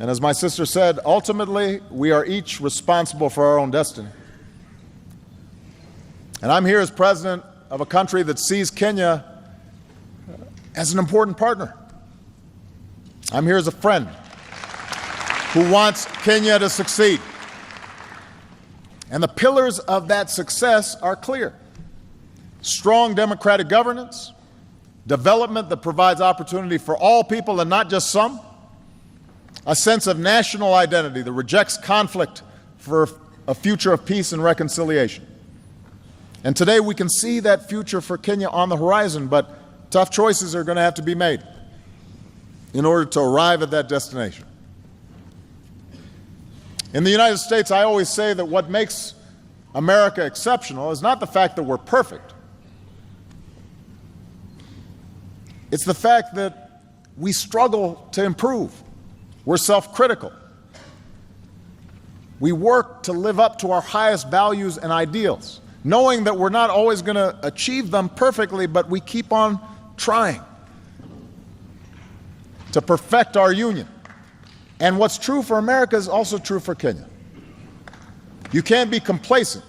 And as my sister said, ultimately, we are each responsible for our own destiny. And I'm here as president of a country that sees Kenya as an important partner. I'm here as a friend who wants Kenya to succeed. And the pillars of that success are clear: strong democratic governance, development that provides opportunity for all people and not just some, a sense of national identity that rejects conflict for a future of peace and reconciliation. And today we can see that future for Kenya on the horizon, but tough choices are going to have to be made in order to arrive at that destination. In the United States, I always say that what makes America exceptional is not the fact that we're perfect. It's the fact that we struggle to improve. We're self-critical. We work to live up to our highest values and ideals, knowing that we're not always going to achieve them perfectly, but we keep on trying to perfect our union. And what's true for America is also true for Kenya. You can't be complacent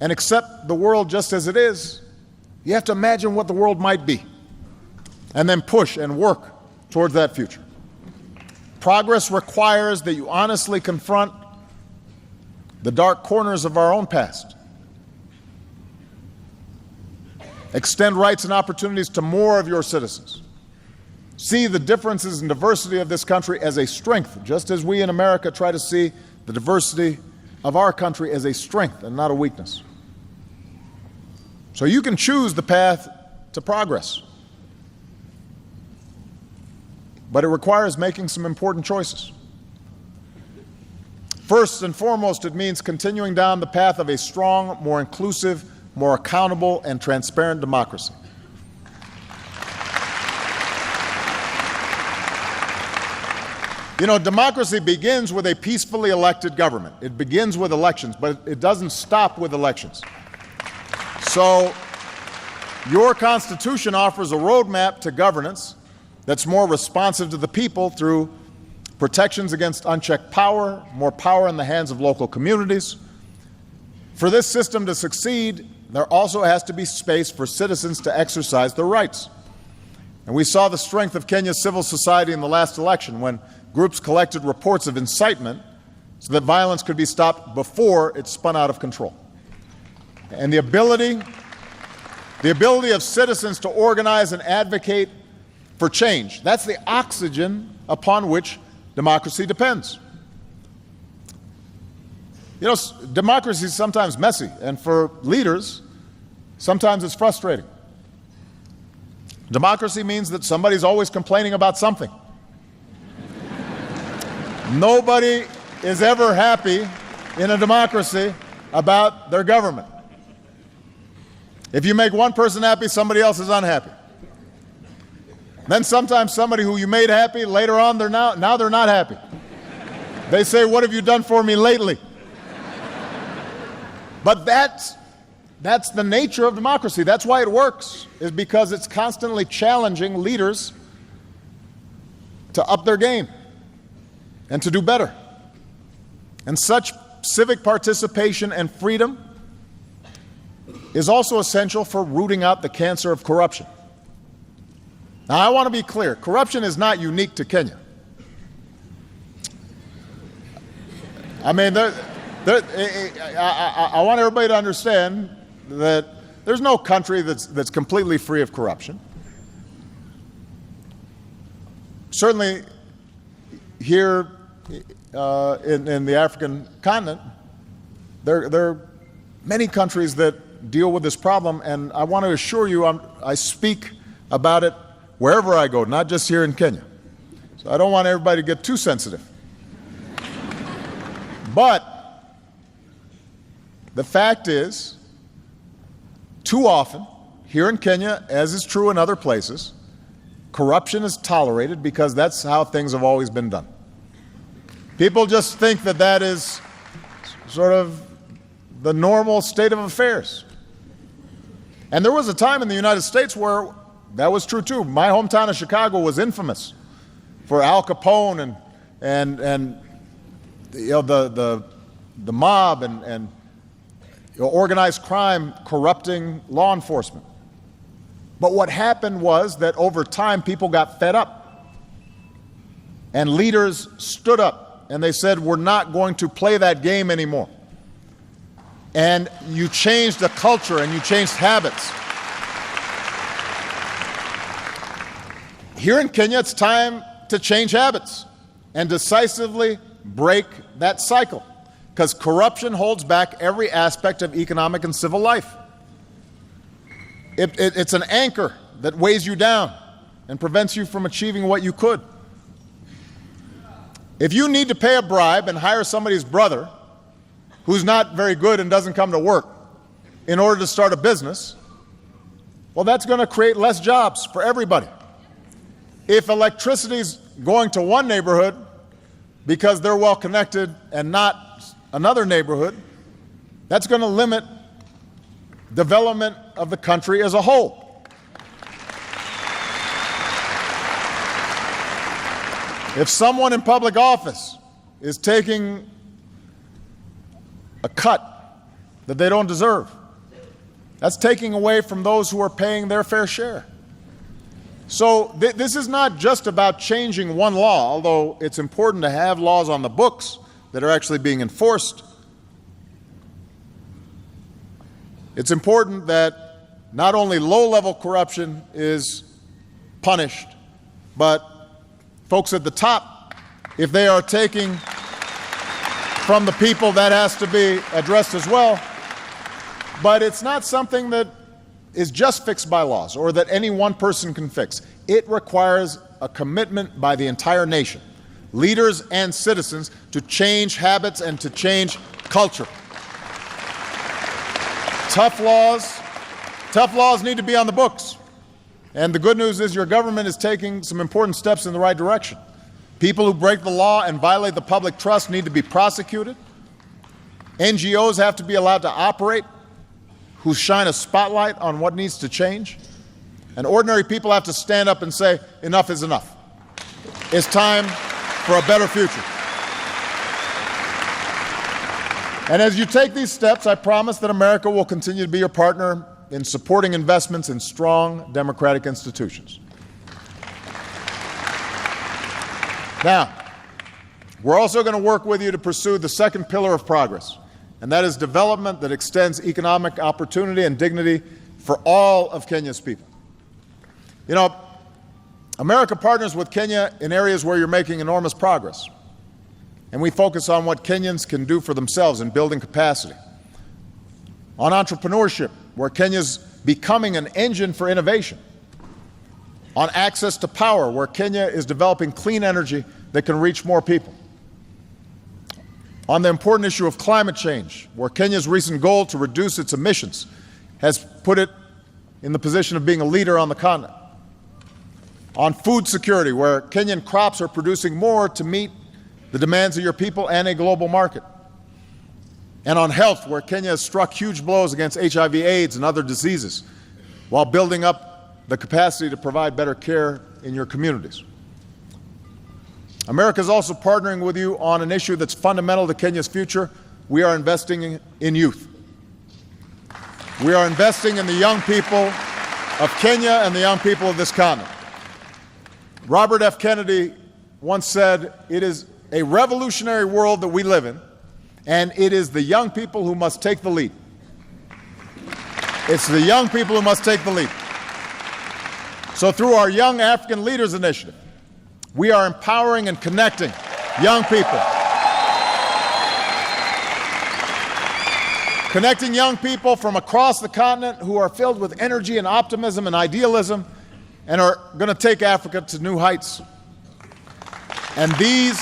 and accept the world just as it is. You have to imagine what the world might be, and then push and work towards that future. Progress requires that you honestly confront the dark corners of our own past, extend rights and opportunities to more of your citizens, see the differences and diversity of this country as a strength, just as we in America try to see the diversity of our country as a strength and not a weakness. So you can choose the path to progress, but it requires making some important choices. First and foremost, it means continuing down the path of a strong, more inclusive, more accountable, and transparent democracy. You know, democracy begins with a peacefully elected government. It begins with elections, but it doesn't stop with elections. So your Constitution offers a roadmap to governance that's more responsive to the people through protections against unchecked power, more power in the hands of local communities. For this system to succeed, there also has to be space for citizens to exercise their rights. And we saw the strength of Kenya's civil society in the last election when groups collected reports of incitement so that violence could be stopped before it spun out of control. And the ability of citizens to organize and advocate for change, that's the oxygen upon which democracy depends. You know, democracy is sometimes messy, and for leaders, sometimes it's frustrating. Democracy means that somebody's always complaining about something. Nobody is ever happy in a democracy about their government. If you make one person happy, somebody else is unhappy. Then sometimes somebody who you made happy, later on they're not happy. They say, "What have you done for me lately?" But that's the nature of democracy. That's why it works, is because it's constantly challenging leaders to up their game and to do better. And such civic participation and freedom is also essential for rooting out the cancer of corruption. Now, I want to be clear. Corruption is not unique to Kenya. I mean, I want everybody to understand that there's no country that's completely free of corruption. Certainly, here in the African continent, there are many countries that deal with this problem, and I want to assure you I speak about it wherever I go, not just here in Kenya. So I don't want everybody to get too sensitive. But the fact is, too often, here in Kenya, as is true in other places, corruption is tolerated because that's how things have always been done. People just think that that is sort of the normal state of affairs. And there was a time in the United States where that was true too. My hometown of Chicago was infamous for Al Capone and and the mob and organized crime corrupting law enforcement. But what happened was that over time, people got fed up. And leaders stood up and they said, we're not going to play that game anymore. And you changed the culture and you changed habits. Here in Kenya, it's time to change habits and decisively break that cycle, because corruption holds back every aspect of economic and civil life. It's an anchor that weighs you down and prevents you from achieving what you could. If you need to pay a bribe and hire somebody's brother who's not very good and doesn't come to work in order to start a business, well, that's going to create less jobs for everybody. If electricity's going to one neighborhood because they're well connected and not another neighborhood, that's going to limit development of the country as a whole. If someone in public office is taking a cut that they don't deserve, that's taking away from those who are paying their fair share. So this is not just about changing one law, although it's important to have laws on the books that are actually being enforced. It's important that not only low-level corruption is punished, but folks at the top, if they are taking from the people, that has to be addressed as well. But it's not something that is just fixed by laws or that any one person can fix. It requires a commitment by the entire nation, leaders and citizens, to change habits and to change culture. Tough laws need to be on the books. And the good news is your government is taking some important steps in the right direction. People who break the law and violate the public trust need to be prosecuted. NGOs have to be allowed to operate, who shine a spotlight on what needs to change. And ordinary people have to stand up and say, enough is enough. It's time for a better future. And as you take these steps, I promise that America will continue to be your partner in supporting investments in strong democratic institutions. Now, we're also going to work with you to pursue the second pillar of progress, and that is development that extends economic opportunity and dignity for all of Kenya's people. You know, America partners with Kenya in areas where you're making enormous progress, and we focus on what Kenyans can do for themselves in building capacity. On entrepreneurship, where Kenya's becoming an engine for innovation. On access to power, where Kenya is developing clean energy that can reach more people. On the important issue of climate change, where Kenya's recent goal to reduce its emissions has put it in the position of being a leader on the continent. On food security, where Kenyan crops are producing more to meet the demands of your people and a global market. And on health, where Kenya has struck huge blows against HIV, AIDS, and other diseases, while building up the capacity to provide better care in your communities. America is also partnering with you on an issue that's fundamental to Kenya's future. We are investing in youth. We are investing in the young people of Kenya and the young people of this continent. Robert F. Kennedy once said, "It is a revolutionary world that we live in, and it is the young people who must take the lead." It's the young people who must take the lead. So through our Young African Leaders Initiative, we are empowering and connecting young people. Connecting young people from across the continent who are filled with energy and optimism and idealism and are going to take Africa to new heights. And these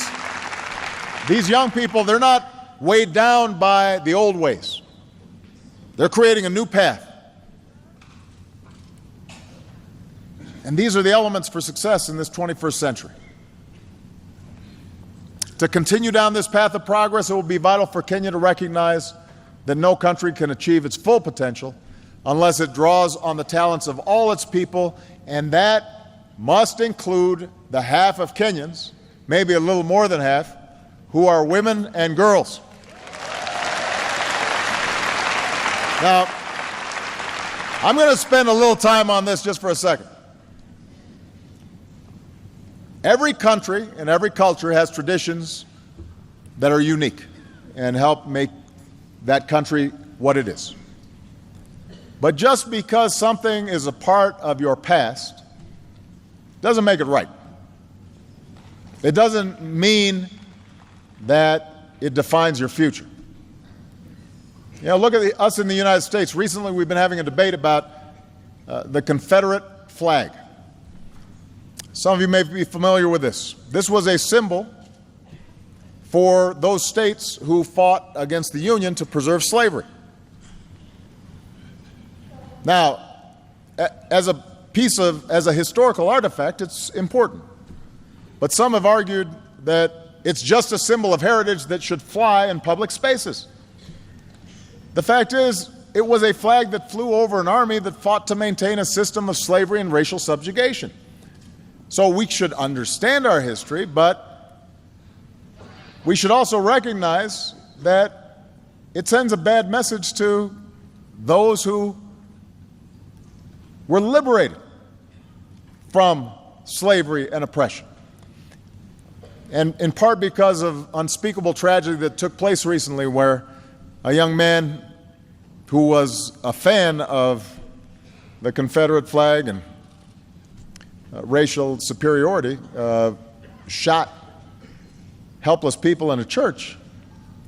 young people, they're not weighed down by the old ways. They're creating a new path. And these are the elements for success in this 21st century. To continue down this path of progress, it will be vital for Kenya to recognize that no country can achieve its full potential unless it draws on the talents of all its people, and that must include the half of Kenyans maybe a little more than half, who are women and girls. Now, I'm going to spend a little time on this just for a second. Every country and every culture has traditions that are unique and help make that country what it is. But just because something is a part of your past doesn't make it right. It doesn't mean that it defines your future. You know, look at us in the United States. Recently, we've been having a debate about the Confederate flag. Some of you may be familiar with this. This was a symbol for those states who fought against the Union to preserve slavery. Now, as a historical artifact, it's important. But some have argued that it's just a symbol of heritage that should fly in public spaces. The fact is, it was a flag that flew over an army that fought to maintain a system of slavery and racial subjugation. So we should understand our history, but we should also recognize that it sends a bad message to those who were liberated from slavery and oppression. And in part because of unspeakable tragedy that took place recently, where a young man who was a fan of the Confederate flag and racial superiority shot helpless people in a church.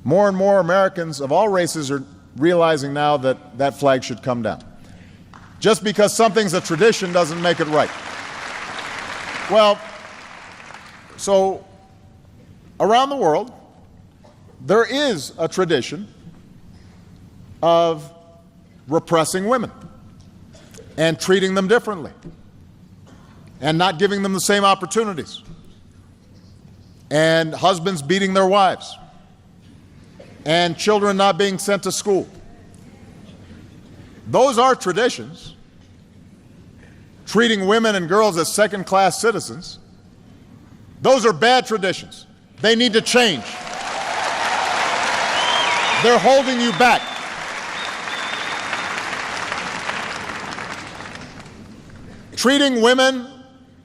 More and more Americans of all races are realizing now that that flag should come down. Just because something's a tradition doesn't make it right. Well, so around the world, there is a tradition of repressing women and treating them differently and not giving them the same opportunities, and husbands beating their wives, and children not being sent to school. Those are traditions. Treating women and girls as second-class citizens, those are bad traditions. They need to change. They're holding you back. Treating women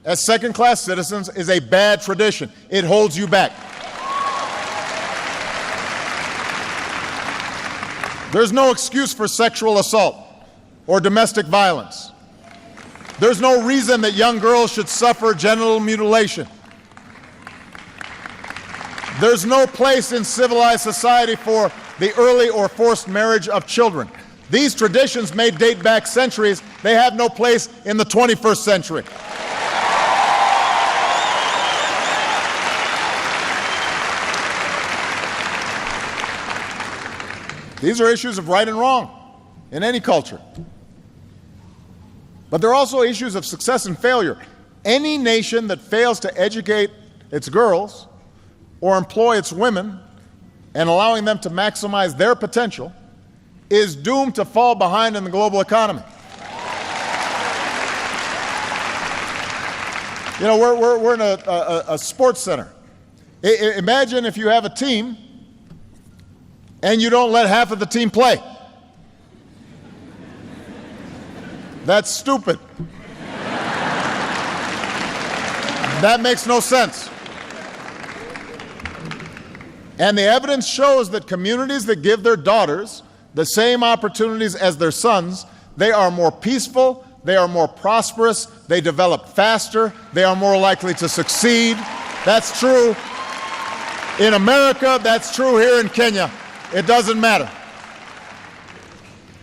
as second-class citizens is a bad tradition. It holds you back. There's no excuse for sexual assault or domestic violence. There's no reason that young girls should suffer genital mutilation. There's no place in civilized society for the early or forced marriage of children. These traditions may date back centuries. They have no place in the 21st century. These are issues of right and wrong in any culture. But they're also issues of success and failure. Any nation that fails to educate its girls or employ its women and allowing them to maximize their potential is doomed to fall behind in the global economy. You know, we're in a sports center. Imagine if you have a team and you don't let half of the team play. That's stupid. That makes no sense. And the evidence shows that communities that give their daughters the same opportunities as their sons, they are more peaceful, they are more prosperous, they develop faster, they are more likely to succeed. That's true in America, that's true here in Kenya. It doesn't matter.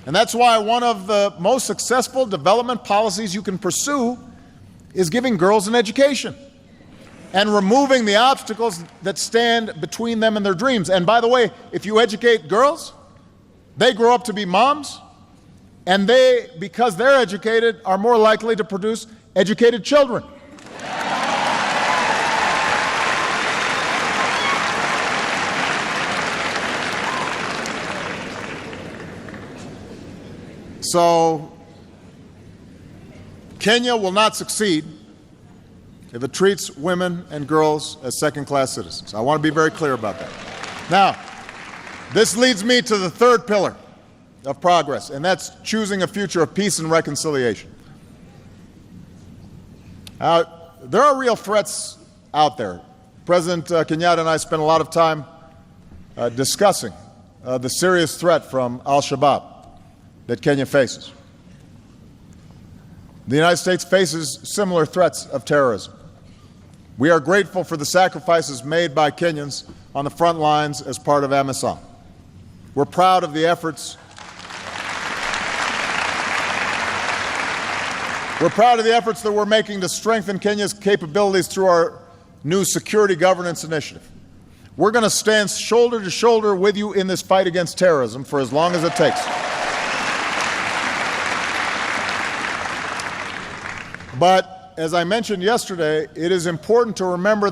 And that's why one of the most successful development policies you can pursue is giving girls an education and removing the obstacles that stand between them and their dreams. And by the way, if you educate girls, they grow up to be moms, and they, because they're educated, are more likely to produce educated children. So, Kenya will not succeed if it treats women and girls as second-class citizens. I want to be very clear about that. Now, this leads me to the third pillar of progress, and that's choosing a future of peace and reconciliation. There are real threats out there. President Kenyatta and I spent a lot of time discussing the serious threat from al-Shabaab that Kenya faces. The United States faces similar threats of terrorism. We are grateful for the sacrifices made by Kenyans on the front lines as part of AMISOM. We're proud of the efforts that we're making to strengthen Kenya's capabilities through our new security governance initiative. We're going to stand shoulder to shoulder with you in this fight against terrorism for as long as it takes. But as I mentioned yesterday, it is important to remember